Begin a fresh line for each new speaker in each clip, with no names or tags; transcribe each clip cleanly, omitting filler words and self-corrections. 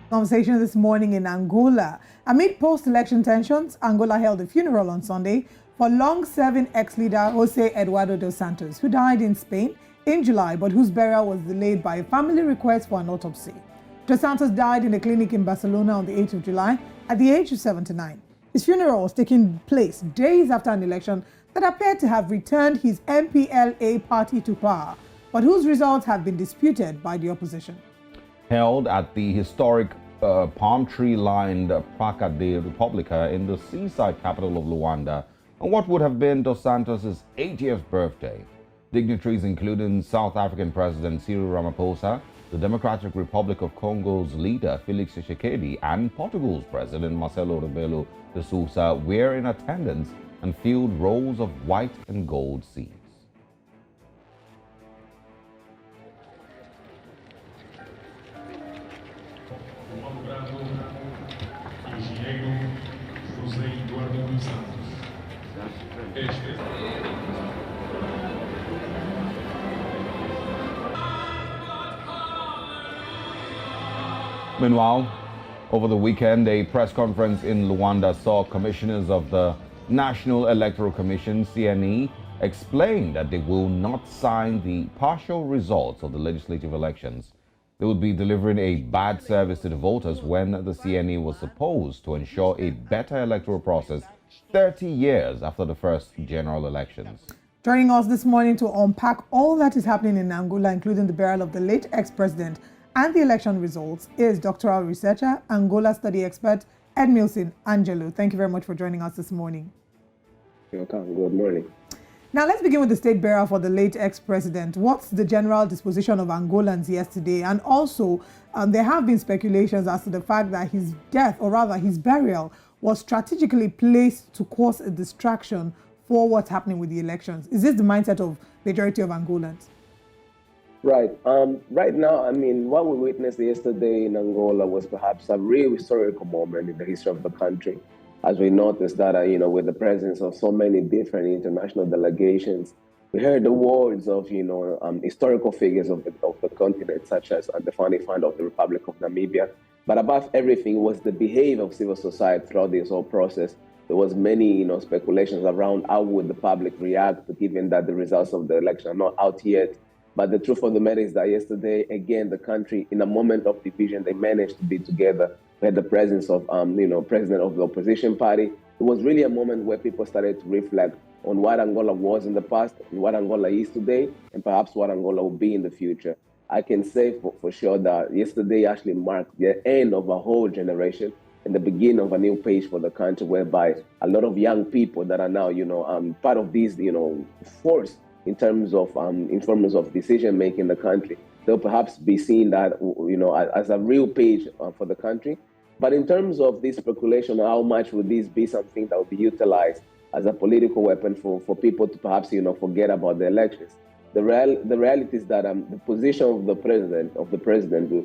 Conversation this morning in Angola. Amid post-election tensions, Angola held a funeral on Sunday for long-serving ex-leader Jose Eduardo dos Santos, who died in Spain in July, but whose burial was delayed by a family request for an autopsy. Dos Santos died in a clinic in Barcelona on the 8th of July at the age of 79. His funeral was taking place days after an election that appeared to have returned his MPLA party to power, but whose results have been disputed by the opposition.
Held at the historic palm tree-lined Praca de República in the seaside capital of Luanda on what would have been Dos Santos' 80th birthday. Dignitaries including South African President Cyril Ramaphosa, the Democratic Republic of Congo's leader Felix Tshisekedi, and Portugal's President Marcelo Rebelo de Sousa were in attendance and filled rows of white and gold seats. Meanwhile, over the weekend, a press conference in Luanda saw commissioners of the National Electoral Commission, CNE, explain that they will not sign the partial results of the legislative elections. They would be delivering a bad service to the voters when the CNE was supposed to ensure a better electoral process 30 years after the first general elections.
Joining us this morning to unpack all that is happening in Angola, including the burial of the late ex-president and the election results, is doctoral researcher, Angola study expert, Edmilson Angelo. Thank you very much for joining us this morning.
You're welcome. Good morning.
Now, let's begin with the state burial for the late ex-president. What's the general disposition of Angolans yesterday? And also, there have been speculations as to the fact that his death, or rather his burial, was strategically placed to cause a distraction for what's happening with the elections. Is this the mindset of majority of Angolans?
Right. Right now, I mean, what we witnessed yesterday in Angola was perhaps a real historical moment in the history of the country, as we noticed that, with the presence of so many different international delegations, we heard the words of, historical figures of the continent, such as the founding father of the Republic of Namibia. But above everything was the behavior of civil society throughout this whole process. There was many, speculations around how would the public react, given that the results of the election are not out yet. But the truth of the matter is that yesterday, again, the country, in a moment of division, they managed to be together. We had the presence of, president of the opposition party. It was really a moment where people started to reflect on what Angola was in the past, and what Angola is today, and perhaps what Angola will be in the future. I can say for sure that yesterday actually marked the end of a whole generation and the beginning of a new page for the country, whereby a lot of young people that are now, part of this, force in terms of decision making in the country, they'll perhaps be seen that, as a real page for the country. But in terms of this speculation, how much would this be something that will be utilized as a political weapon for people to perhaps, forget about the elections? The reality is that the position of the president,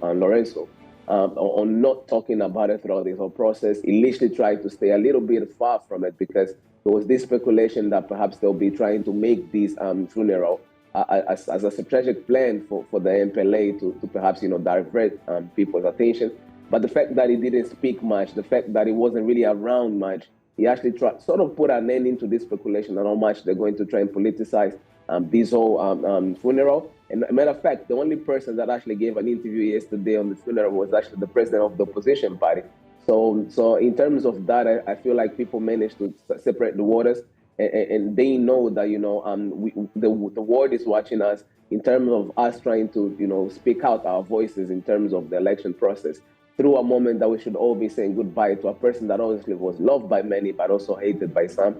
Lorenzo, on not talking about it throughout this whole process, he literally tried to stay a little bit far from it, because there was this speculation that perhaps they'll be trying to make this funeral as a strategic plan for the MPLA to perhaps, divert people's attention. But the fact that he didn't speak much, the fact that he wasn't really around much, he actually sort of put an end into this speculation on how much they're going to try and politicize this whole funeral. And as a matter of fact, the only person that actually gave an interview yesterday on the funeral was actually the president of the opposition party. So in terms of that, I feel like people managed to separate the waters, and they know that, the world is watching us in terms of us trying to, speak out our voices in terms of the election process, through a moment that we should all be saying goodbye to a person that obviously was loved by many, but also hated by some.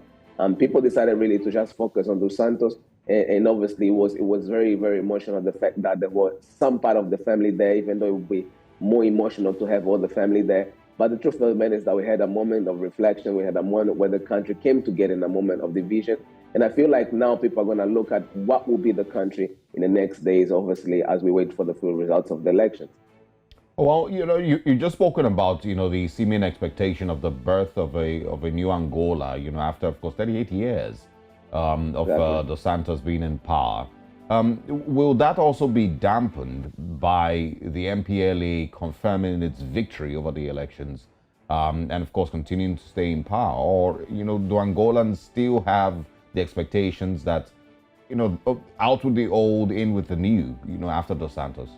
People decided really to just focus on Dos Santos, and obviously it was very, very emotional, the fact that there was some part of the family there, even though it would be more emotional to have all the family there. But the truth of the matter is that we had a moment of reflection. We had a moment where the country came together in a moment of division. And I feel like now people are going to look at what will be the country in the next days, obviously, as we wait for the full results of the elections.
Well, you just spoken about, the seeming expectation of the birth of a new Angola, after, of course, 38 years of
Exactly.
Dos Santos being in power. Will that also be dampened by the MPLA confirming its victory over the elections, and of course continuing to stay in power? Or, do Angolans still have the expectations that, out with the old, in with the new, after Dos Santos?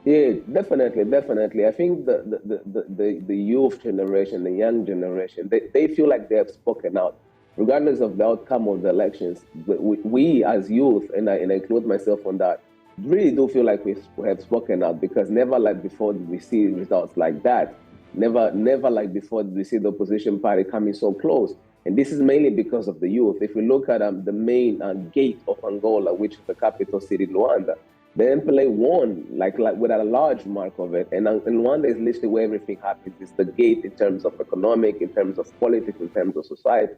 Yeah, definitely, definitely. I think the youth generation, the young generation, they feel like they have spoken out, regardless of the outcome of the elections. We as youth, and I include myself on that, really do feel like we have spoken out, because never like before did we see results like that. Never like before did we see the opposition party coming so close. And this is mainly because of the youth. If we look at the main gate of Angola, which is the capital city, Luanda, the MPLA won like with a large mark of it. And Luanda is literally where everything happens. It's the gate in terms of economic, in terms of politics, in terms of society.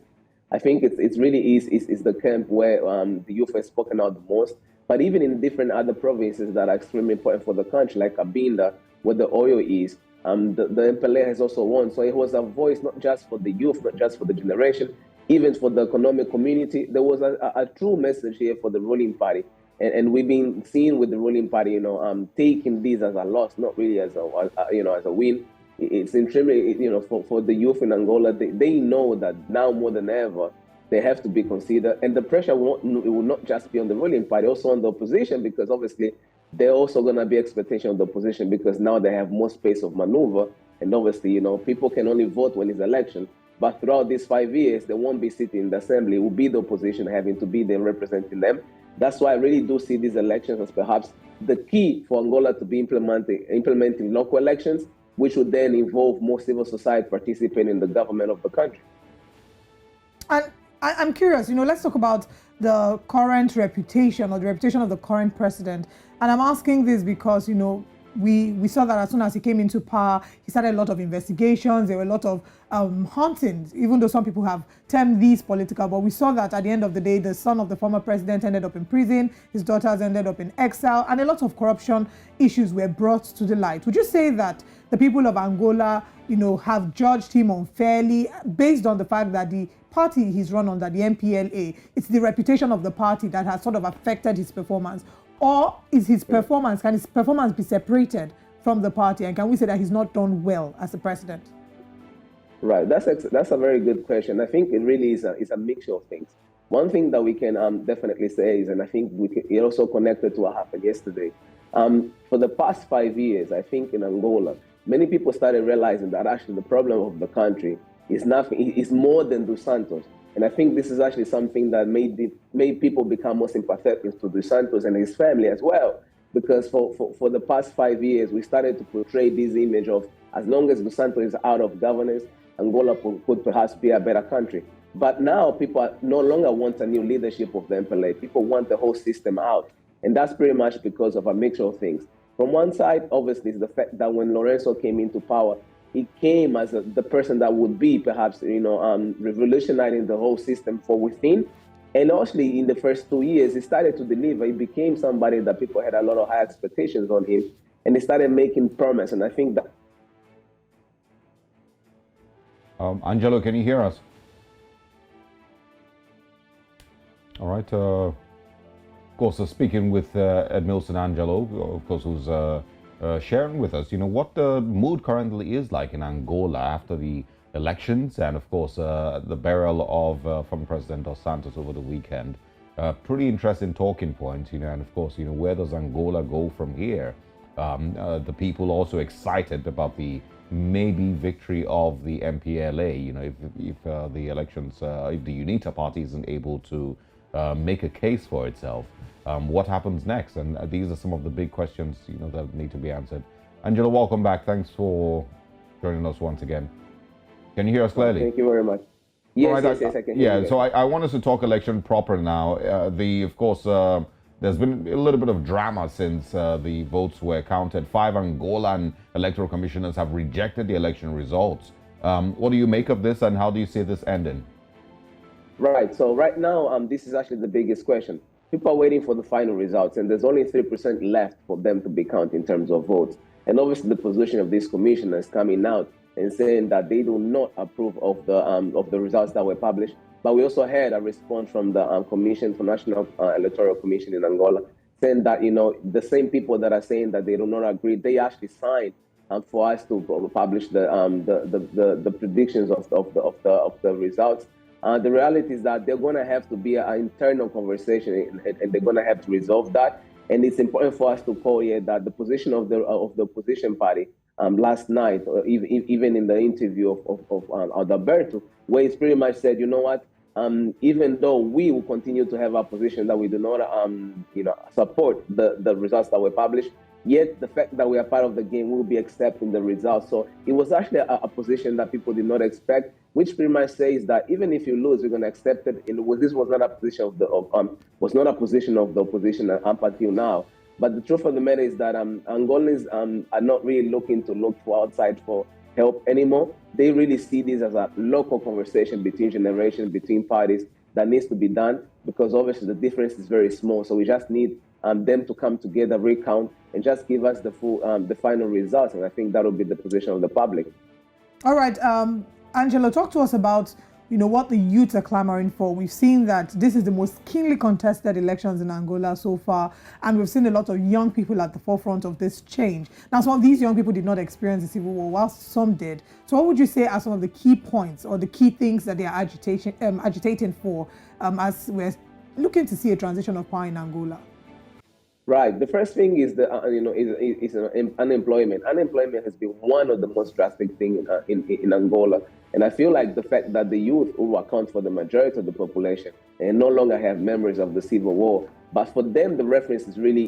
I think it's really is the camp where the youth has spoken out the most. But even in different other provinces that are extremely important for the country, like Cabinda, where the oil is, the MPLA has also won. So it was a voice not just for the youth, not just for the generation, even for the economic community. There was a true message here for the ruling party. And we've been seeing with the ruling party, taking this as a loss, not really as as a win. It's extremely, for the youth in Angola, they know that now more than ever, they have to be considered. And the pressure will not just be on the ruling party, also on the opposition, because obviously they're also going to be expectation of the opposition, because now they have more space of maneuver. And obviously, people can only vote when it's election. But throughout these 5 years, they won't be sitting in the assembly. It will be the opposition having to be there representing them. That's why I really do see these elections as perhaps the key for Angola to be implementing local elections, which would then involve more civil society participating in the government of the country.
And I'm curious, let's talk about the current reputation, or the reputation of the current president. And I'm asking this because, we saw that as soon as he came into power, he started a lot of investigations. There were a lot of hauntings, even though some people have termed these political. But we saw that at the end of the day, the son of the former president ended up in prison, his daughters ended up in exile, and a lot of corruption issues were brought to the light. Would you say that the people of Angola, have judged him unfairly based on the fact that the party he's run under, the MPLA, it's the reputation of the party that has sort of affected his performance? Or can his performance be separated from the party? And can we say that he's not done well as a president?
Right, that's a very good question. I think it really is a mixture of things. One thing that we can definitely say is, and I think it also connected to what happened yesterday. For the past 5 years, I think in Angola, many people started realizing that actually the problem of the country is nothing, is more than Dos Santos. And I think this is actually something that made people become more sympathetic to Dos Santos and his family as well. Because for the past 5 years, we started to portray this image of, as long as Dos Santos is out of governance, Angola could perhaps be a better country. But now people no longer want a new leadership of the MPLA. People want the whole system out. And that's pretty much because of a mixture of things. From one side, obviously, is the fact that when Lorenzo came into power, he came as the person that would be perhaps, revolutionizing the whole system for within. And actually, in the first 2 years, he started to deliver. He became somebody that people had a lot of high expectations on him, and he started making promise. And I think that.
Angelo, can you hear us? All right. Of course, speaking with Edmilson Angelo, of course, who's sharing with us, what the mood currently is like in Angola after the elections, and of course the burial of former President Dos Santos over the weekend. Pretty interesting talking point, and of course, where does Angola go from here? The people also excited about the maybe victory of the MPLA. If the elections, if the UNITA party isn't able to make a case for itself. What happens next? And these are some of the big questions, that need to be answered. Angela, welcome back. Thanks for joining us once again. Can you hear us clearly?
Thank you very much. Yes,
right,
yes, I can hear you.
Yeah, so I want us to talk election proper now. Of course, there's been a little bit of drama since the votes were counted. 5 Angolan electoral commissioners have rejected the election results. What do you make of this, and how do you see this ending?
Right, so right now, this is actually the biggest question. People are waiting for the final results, and there's only 3% left for them to be counted in terms of votes. And obviously, the position of these commissioners coming out and saying that they do not approve of the results that were published. But we also had a response from the Commission for National Electoral Commission in Angola, saying that the same people that are saying that they do not agree, they actually signed for us to publish the predictions of the results. The reality is that they're going to have to be an internal conversation, and they're going to have to resolve that. And it's important for us to call here that the position of the opposition party last night, or even in the interview of Adalberto, where he's pretty much said, you know what, even though we will continue to have our position that we do not support the results that were published, yet the fact that we are part of the game will be accepting the results. So it was actually a position that people did not expect, which pretty much says that even if you lose, you're going to accept it. This was not a position of the opposition up until now. But the truth of the matter is that Angolans are not really looking to look for outside for help anymore. They really see this as a local conversation between generations, between parties that needs to be done, because obviously the difference is very small. So we just need them to come together, recount, and just give us the final results. And I think that will be the position of the public.
All right, Angelo, talk to us about what the youth are clamoring for. We've seen that this is the most keenly contested elections in Angola so far, and we've seen a lot of young people at the forefront of this change. Now, some of these young people did not experience the civil war, while some did. So what would you say are some of the key points or the key things that they are agitating for as we're looking to see a transition of power in Angola?
Right. The first thing is unemployment. Unemployment has been one of the most drastic things in Angola. And I feel like the fact that the youth, who account for the majority of the population, and no longer have memories of the civil war, but for them the reference is really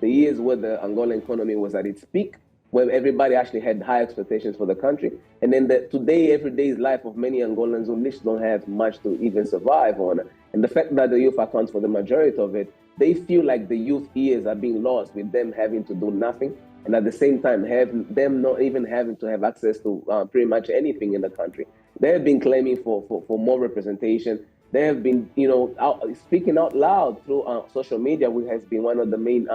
the years where the Angolan economy was at its peak, where everybody actually had high expectations for the country. And then today, everyday's life of many Angolans who literally don't have much to even survive on. And the fact that the youth accounts for the majority of it, they feel like the youth years are being lost with them having to do nothing, and at the same time them not even having to have access to pretty much anything in the country. They have been claiming for more representation. They have been speaking out loud through social media, which has been one of the main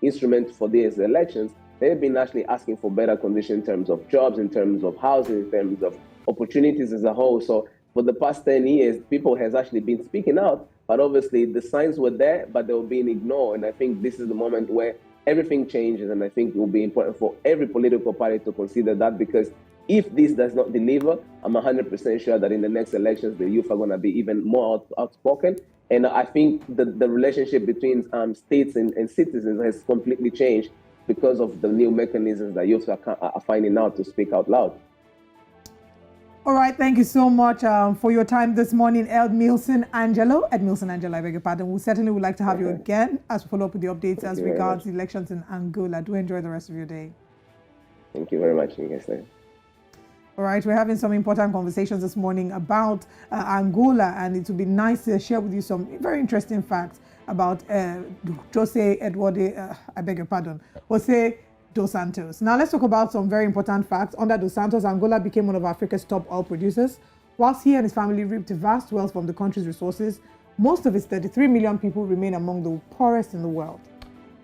instruments for these elections. They have been actually asking for better conditions in terms of jobs, in terms of housing, in terms of opportunities as a whole. So for the past 10 years, people has actually been speaking out, but obviously the signs were there, but they were being ignored. And I think this is the moment where everything changes, and I think it will be important for every political party to consider that, because if this does not deliver, I'm 100% sure that in the next elections, the youth are going to be even more outspoken. And I think the relationship between states and citizens has completely changed because of the new mechanisms that youth are finding out to speak out loud.
All right, thank you so much for your time this morning, Edmilson Angelo, I beg your pardon. We certainly would like to have you again as we follow up with the updates as regards the elections in Angola. Do enjoy the rest of your day.
Thank you very much.
All right, we're having some important conversations this morning about Angola, and it would be nice to share with you some very interesting facts about Jose dos Santos. Now let's talk about some very important facts. Under dos Santos, Angola became one of Africa's top oil producers. Whilst he and his family reaped vast wealth from the country's resources, most of its 33 million people remain among the poorest in the world.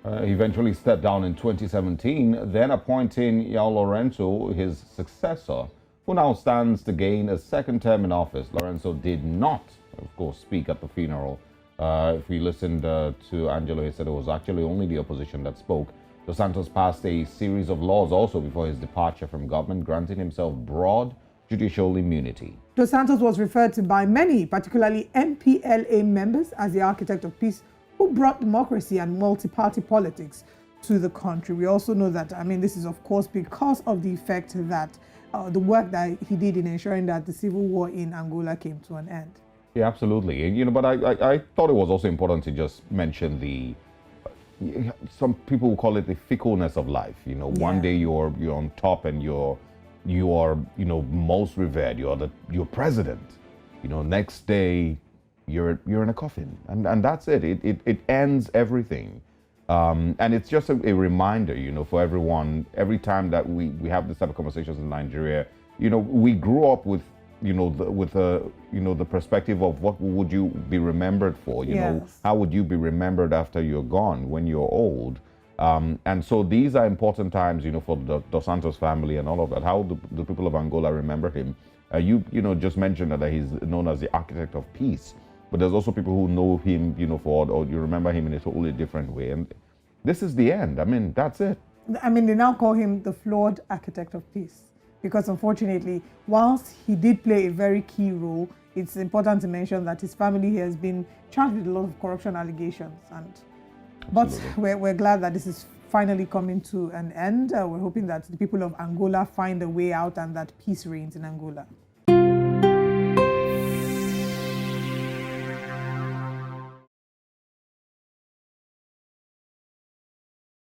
He eventually stepped down in 2017, then appointing João Lourenço his successor, who now stands to gain a second term in office. Lourenço did not, of course, speak at the funeral. If we listened to Angelo, he said it was actually only the opposition that spoke. Dos Santos passed a series of laws also before his departure from government, granting himself broad judicial immunity.
Dos Santos was referred to by many, particularly MPLA members, as the architect of peace who brought democracy and multi-party politics to the country. We also know that, this is of course because of the effect that the work that he did in ensuring that the civil war in Angola came to an end.
Yeah, absolutely. But I thought it was also important to just mention some people call it the fickleness of life. One day you're on top and you are most revered. You're president. Next day you're in a coffin, and that's it. It ends everything. And it's just a reminder, for everyone. Every time that we have this type of conversations in Nigeria, we grew up with the perspective of what would you be remembered for? Yes. How would you be remembered after you're gone, when you're old? And so these are important times, for the Dos Santos family and all of that. How the people of Angola remember him. You just mentioned that he's known as the architect of peace, but there's also people who know him, or you remember him in a totally different way. And this is the end. I mean, that's it.
I mean, they now call him the flawed architect of peace because, unfortunately, whilst he did play a very key role, it's important to mention that his family has been charged with a lot of corruption allegations. But we're glad that this is finally coming to an end. We're hoping that the people of Angola find a way out and that peace reigns in Angola.